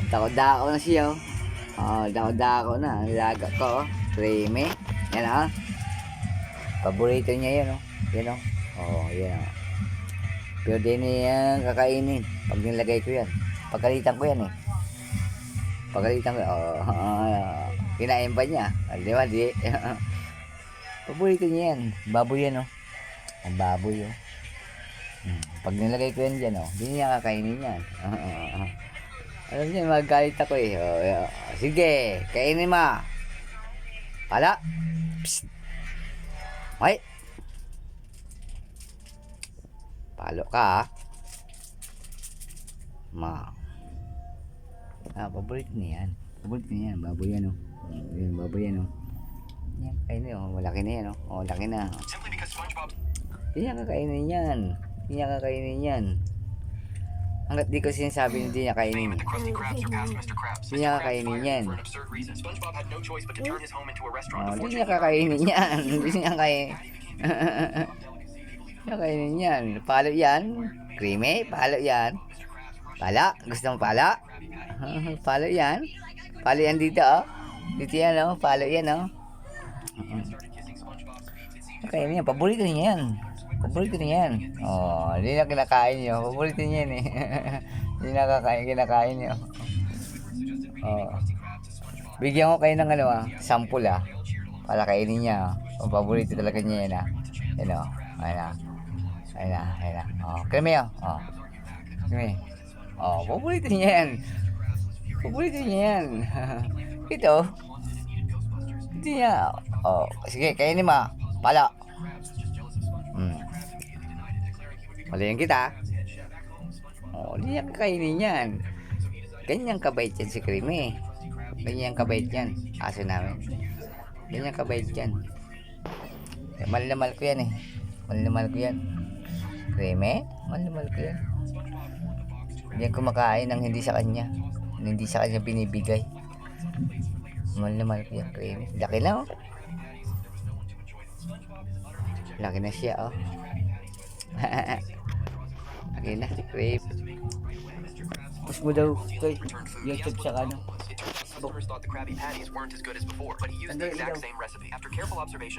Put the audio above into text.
Dako-dako na siya, oh. Oh, dako-dako na. Laga ko, oh. Creamy. Yan, oh. Paborito niya yan, oh. Yan, oh. Oh, yan, oh. Pero di niya kakainin. Pag nilagay ko yan. Pagkalitan ko yan, eh. Pagkalitan ko, oh. Kinain pa niya. Di ba, di? Paborito niya yan. Baboy yan, oh. Ang baboy, oh. Pag nilagay ko yan dyan, oh. Di niya kakainin yan. Alam niya, magalit ako, eh. Oh, sige, kainin mo. Pala. Psst. Ay. Palo ka, ha? Paborito niya yan. Paborito niya yan. Baboy yan, oh. Yan, baboy yan, oh. Yan, kainin, oh. Malaki na yan, oh. Oh, laki na. Hindi niya kakainin yan. Hindi niya kakainin yan. Hanggat di ko sinasabi hindi niya kainin. Hindi niya kakainin yan. Hindi niya kakainin yan. Hindi niya kainin. Hindi niya kainin yan. Palo yan. Creamy. Palo yan. Pala. Gusto mo pala? Palo yan. Palo yan dito, oh. Dito yan, oh. Palo yan, oh. Kainin yan. Paborito niya yan. Paborito niya yan. Oh, hindi na kinakain niyo. Paborito niya yan, eh. Hindi na kinakain niyo. Oh. Bigyan ko kayo ng sample, ah. Para kainin niya. Oh, paborito talaga niya yan, ah. Yan, oh. Ayan na. Ayan na. Ayan na. Oh, creamy, oh. Oh. Creamy. Oh, paborito niya yan. Paborito niya yan. Ito. Ito niya. Oh, sige, kainin mo. Pala. Malayan kita. Oh, hindi niya kakainin yan. Ganyan kabait yan si Creamy. Ganyan kabait yan. Aso namin. Ganyan kabait yan. Mahal na mahal ko yan, eh. Mahal na mahal ko yan. Creamy? Mahal na mahal ko yan. Hindi yan kumakain ng hindi sa kanya. Hindi sa kanya binibigay. Mahal na mahal ko yan, Creamy. Laki na, oh. Laki na siya, oh. Laki na, Creamy. Push mo daw kay YouTube sa Facebook. Customers thought the Krabby Patties weren't as good as before, but he used the exact same recipe. After careful observation,